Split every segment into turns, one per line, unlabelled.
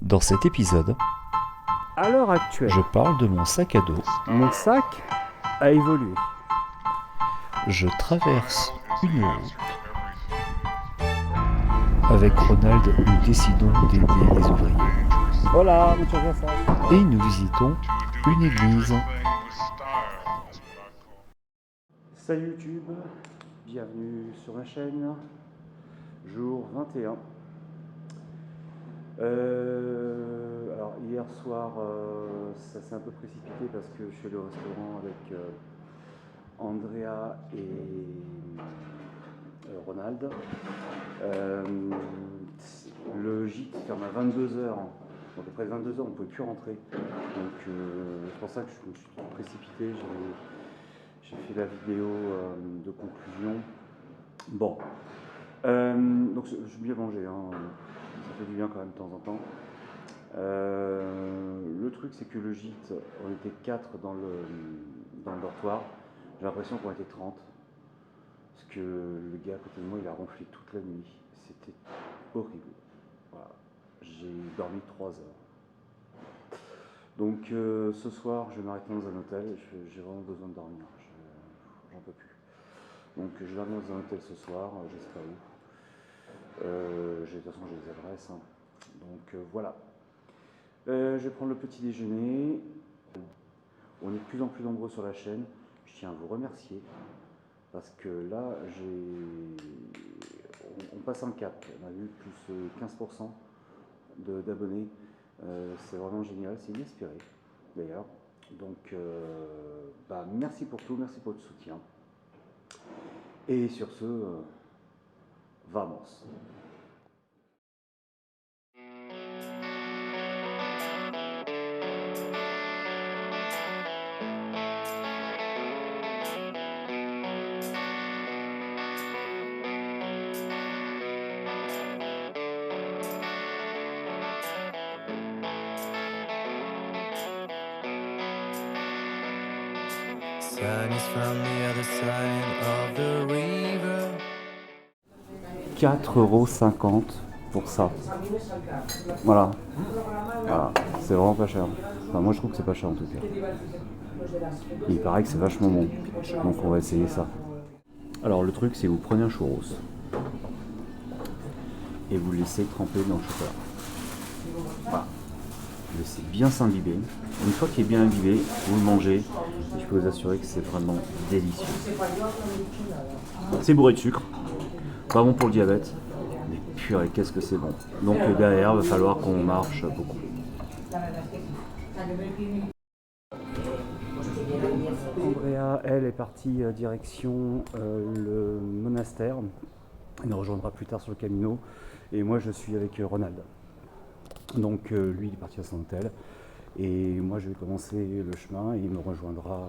Dans cet épisode,
À l'heure actuelle,
je parle de mon sac à dos.
mon sac a évolué.
Je traverse une route. Avec Ronald, nous décidons d'aider les ouvriers.
Voilà, muchas gracias.
Et nous visitons une église.
Salut YouTube, bienvenue sur ma chaîne, jour 21. Alors hier soir, ça s'est un peu précipité parce que je suis allé au restaurant avec Andrea et Ronald. Le gîte ferme à 22h, donc après 22h on ne pouvait plus rentrer. Donc c'est pour ça que je me suis précipité, j'ai fait la vidéo de conclusion. Bon, donc j'ai bien mangé, hein. Ça fait du bien quand même de temps en temps. Le truc c'est que le gîte, on était 4 dans le dortoir. J'ai l'impression qu'on était 30. Parce que le gars à côté de moi il a ronflé toute la nuit. C'était horrible. Voilà. J'ai dormi 3 heures. Donc ce soir je vais m'arrêter dans un hôtel. J'ai vraiment besoin de dormir. J'en peux plus. Donc je vais dormir dans un hôtel ce soir, je sais pas où. De toute façon j'ai les adresses, hein. Donc voilà. Je vais prendre le petit déjeuner. On est de plus en plus nombreux sur la chaîne. Je tiens à vous remercier parce que là on passe un cap. On a eu plus 15% d'abonnés. C'est vraiment génial, c'est inespéré d'ailleurs. Donc merci pour tout, merci pour votre soutien. Et sur ce, vamos.
Sun is from the other side of the river.
4,50 € pour ça. Voilà. Voilà. C'est vraiment pas cher. Enfin, moi je trouve que c'est pas cher en tout cas. Il paraît que c'est vachement bon. Donc on va essayer ça. Alors le truc c'est vous prenez un churros et vous le laissez tremper dans le chocolat. Voilà. Vous laissez bien s'imbiber. Une fois qu'il est bien imbibé, vous le mangez. Et je peux vous assurer que c'est vraiment délicieux. C'est bourré de sucre. Pas bon pour le diabète. Mais purée, qu'est-ce que c'est bon. Donc derrière, il va falloir qu'on marche beaucoup. Andrea, elle, est partie direction le monastère. Elle nous rejoindra plus tard sur le Camino. Et moi, je suis avec Ronald. Donc lui, il est parti à son hôtel. Et moi, je vais commencer le chemin et il me rejoindra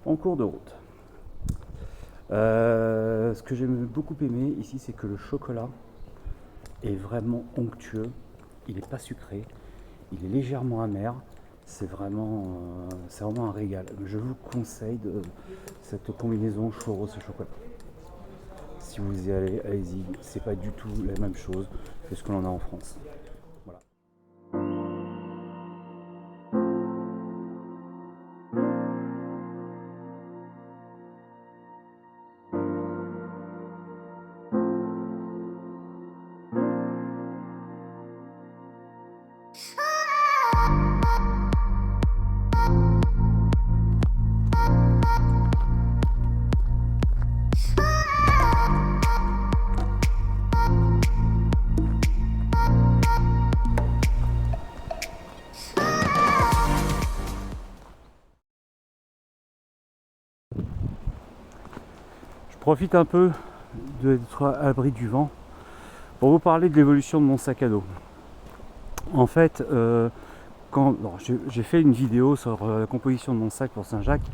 en cours de route. Ce que j'ai beaucoup aimé ici, c'est que le chocolat est vraiment onctueux. Il n'est pas sucré. Il est légèrement amer. C'est vraiment un régal. Je vous conseille cette combinaison churros et chocolat. Si vous y allez, allez-y. C'est pas du tout la même chose que ce que l'on a en France. Voilà. Je profite un peu d'être à l'abri du vent pour vous parler de l'évolution de mon sac à dos. En fait, j'ai fait une vidéo sur la composition de mon sac pour Saint-Jacques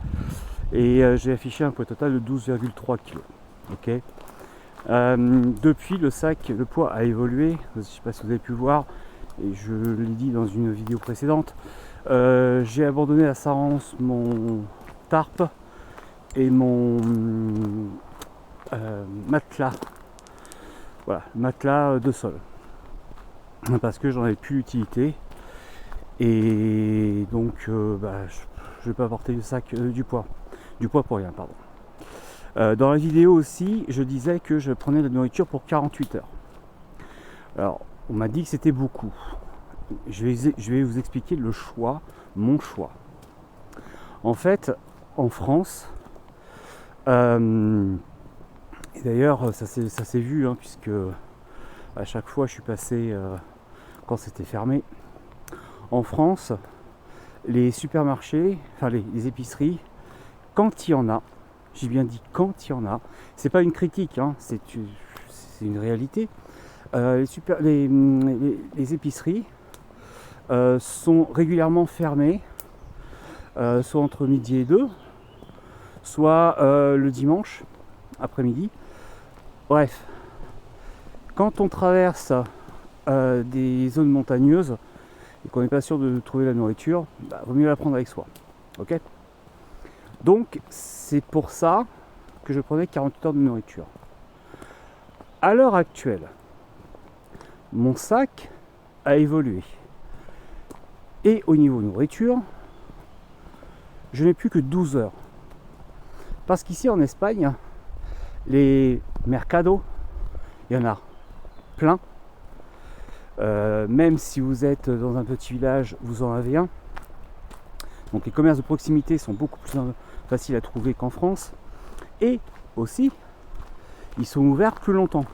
et j'ai affiché un poids total de 12,3 kg. Okay. Depuis, le poids a évolué. Je ne sais pas si vous avez pu voir, et je l'ai dit dans une vidéo précédente. J'ai abandonné à Sarance mon tarp et mon matelas. Voilà, matelas de sol. parce que j'en avais plus l'utilité. Et donc je vais pas porter le sac du poids pour rien, pardon. Dans la vidéo aussi, je disais que je prenais de la nourriture pour 48 heures. Alors, on m'a dit que c'était beaucoup. Je vais vous expliquer mon choix. En fait, en France, et d'ailleurs ça s'est vu, hein, puisque à chaque fois je suis passé quand c'était fermé. En France, les supermarchés, enfin les épiceries, quand il y en a, j'ai bien dit quand il y en a, c'est pas une critique, hein, c'est une réalité. Les épiceries sont régulièrement fermées, soit entre midi et 2, soit le dimanche après-midi. Bref, quand on traverse des zones montagneuses et qu'on n'est pas sûr de trouver la nourriture, vaut mieux la prendre avec soi. Ok ? Donc c'est pour ça que je prenais 48 heures de nourriture. À l'heure actuelle, mon sac a évolué. Et au niveau nourriture, je n'ai plus que 12 heures. Parce qu'ici en Espagne, les mercados, il y en a plein. Même si vous êtes dans un petit village, vous en avez un. Donc les commerces de proximité sont beaucoup plus faciles à trouver qu'en France. Et aussi, ils sont ouverts plus longtemps.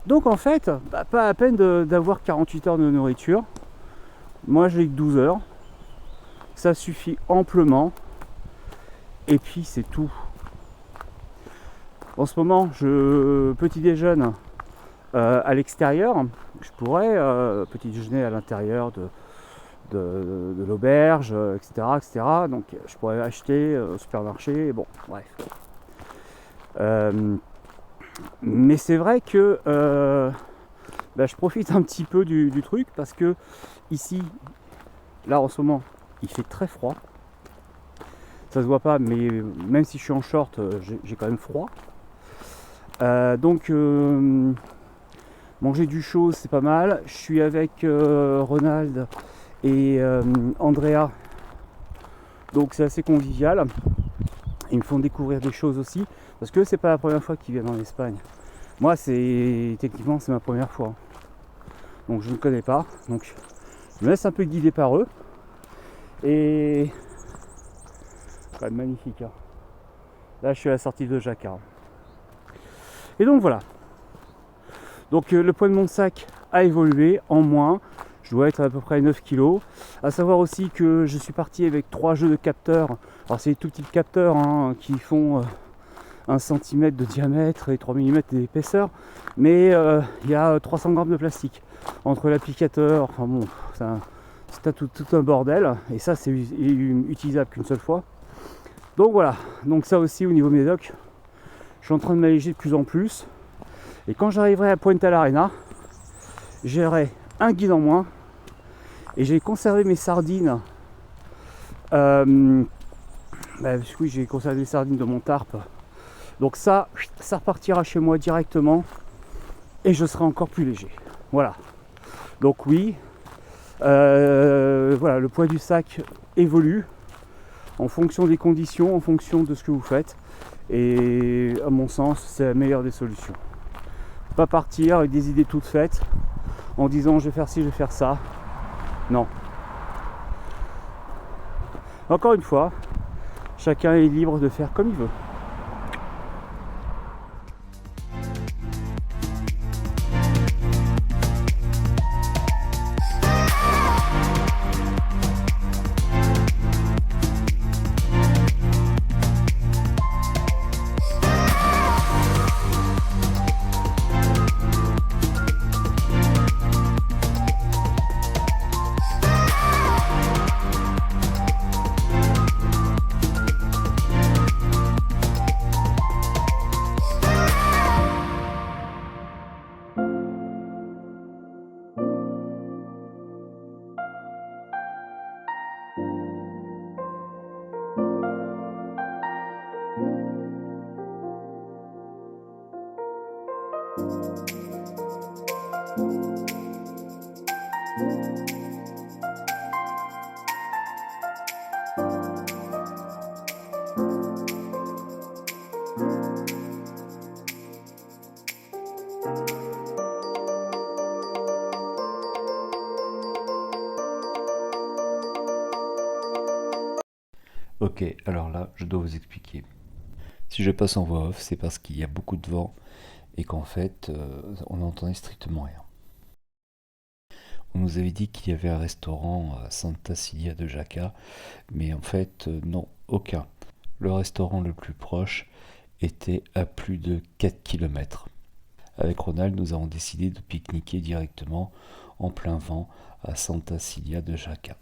Donc en fait, pas à peine d'avoir 48 heures de nourriture. Moi j'ai que 12 heures. Ça suffit amplement. Et puis c'est tout. En ce moment, je petit déjeune à l'extérieur. Je pourrais petit déjeuner à l'intérieur de l'auberge, etc., etc. Donc je pourrais acheter au supermarché. Bon, bref. Mais c'est vrai que je profite un petit peu du truc parce que ici, là en ce moment, il fait très froid. Ça se voit pas, mais même si je suis en short, j'ai quand même froid. Donc manger du chaud, c'est pas mal. Je suis avec Ronald et Andrea, donc c'est assez convivial. Ils me font découvrir des choses aussi, parce que c'est pas la première fois qu'ils viennent en Espagne. Moi, techniquement c'est ma première fois, donc je ne connais pas. Donc je me laisse un peu guider par eux. Et c'est quand même magnifique, hein. Là, je suis à la sortie de Jacquard. Et donc voilà. Donc le poids de mon sac a évolué en moins. Je dois être à peu près 9 kg. À savoir aussi que je suis parti avec 3 jeux de capteurs. Alors c'est des tout petits capteurs, hein, qui font 1 cm de diamètre et 3 mm d'épaisseur. Mais il y a 300 grammes de plastique. Entre l'applicateur, enfin bon, c'est tout un bordel. Et ça, c'est utilisable qu'une seule fois. Donc voilà. Donc ça aussi au niveau médoc, je suis en train de m'alléger de plus en plus. Et quand j'arriverai à Punta l'Arenas, j'aurai un guide en moins. Et j'ai conservé mes sardines. Oui, j'ai conservé les sardines de mon tarp. Donc ça repartira chez moi directement. Et je serai encore plus léger. Voilà. Donc oui. Voilà, le poids du sac évolue en fonction des conditions, en fonction de ce que vous faites. Et à mon sens, c'est la meilleure des solutions. Pas partir avec des idées toutes faites en disant je vais faire ci, je vais faire ça. Non. Encore une fois, chacun est libre de faire comme il veut.
Ok, alors là, je dois vous expliquer. Si je passe en voix off, c'est parce qu'il y a beaucoup de vent et qu'en fait, on n'entendait strictement rien. On nous avait dit qu'il y avait un restaurant à Santa Cilia de Jaca, mais en fait, non, aucun. Le restaurant le plus proche était à plus de 4 km. Avec Ronald, nous avons décidé de pique-niquer directement en plein vent à Santa Cilia de Jaca.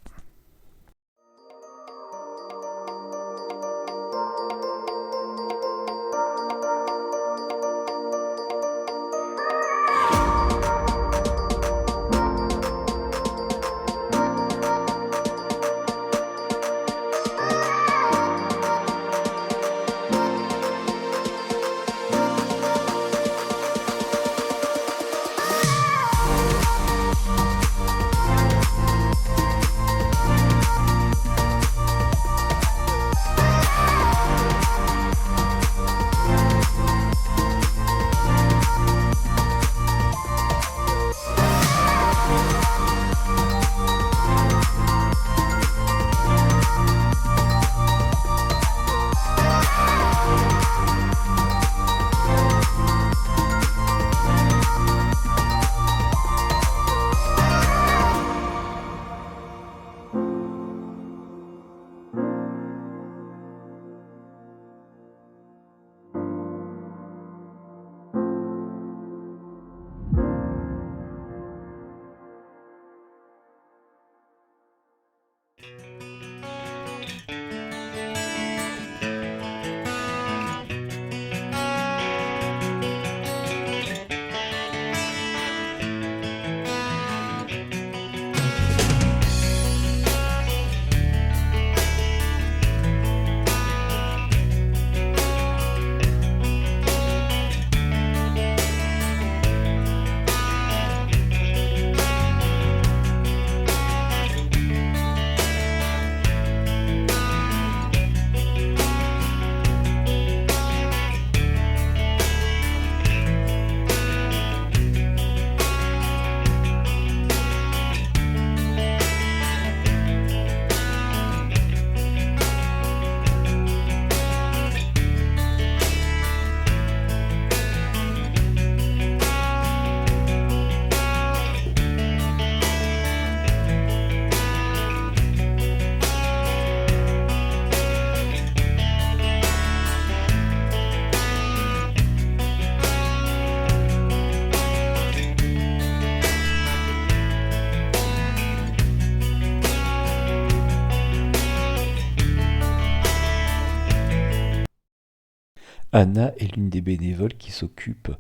Anna est l'une des bénévoles qui s'occupe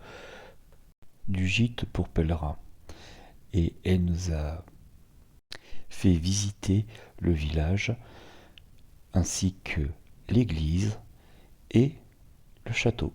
du gîte pour pèlerins. Et elle nous a fait visiter le village ainsi que l'église et le château.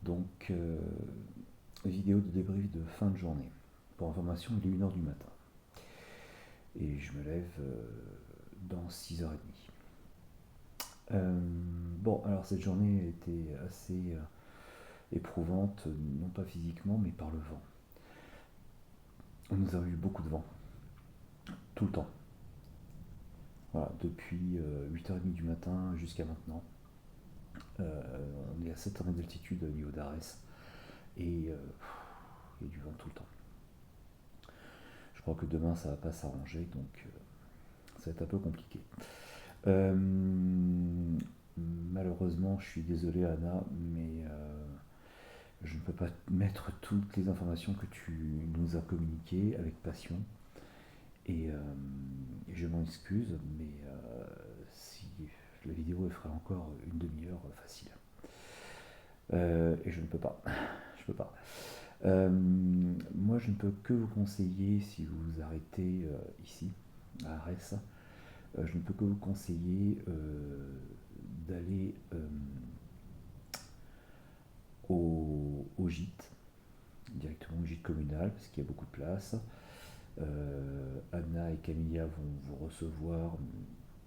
Donc, vidéo de débrief de fin de journée. Pour information, il est 1h du matin. Et je me lève dans 6h30. Bon, alors cette journée était assez éprouvante, non pas physiquement, mais par le vent. Nous avons eu beaucoup de vent, tout le temps. Voilà, depuis 8h30 du matin jusqu'à maintenant. On est à 7 heures d'altitude au niveau d'Arès. Et il y a du vent tout le temps. Je crois que demain ça va pas s'arranger, donc ça va être un peu compliqué. Malheureusement, je suis désolé Anna, mais je ne peux pas mettre toutes les informations que tu nous as communiquées avec passion. Et je m'en excuse, mais si la vidéo elle ferait encore une demi-heure facile. Et je ne peux pas. Je peux pas. Moi, je ne peux que vous conseiller, si vous vous arrêtez ici, à Arès, je ne peux que vous conseiller d'aller au gîte, directement au gîte communal, parce qu'il y a beaucoup de place. Anna et Camilla vont vous recevoir,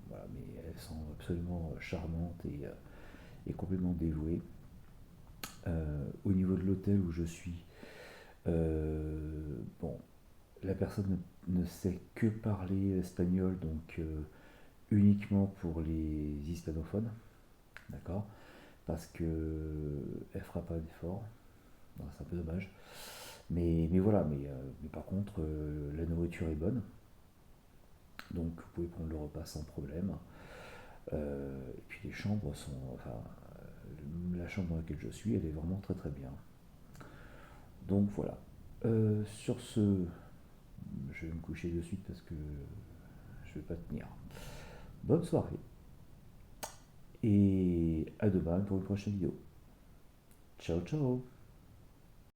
voilà, mais elles sont absolument charmantes et complètement dévouées. Au niveau de l'hôtel où je suis, bon, la personne ne sait que parler espagnol, donc uniquement pour les hispanophones, d'accord, parce que elle fera pas d'effort, c'est un peu dommage. Mais voilà, mais par contre, la nourriture est bonne, donc vous pouvez prendre le repas sans problème. Et puis les chambres sont, enfin, la chambre dans laquelle je suis, elle est vraiment très très bien. Donc voilà. Sur ce, je vais me coucher de suite parce que je vais pas tenir. Bonne soirée et à demain pour une prochaine vidéo. Ciao ciao.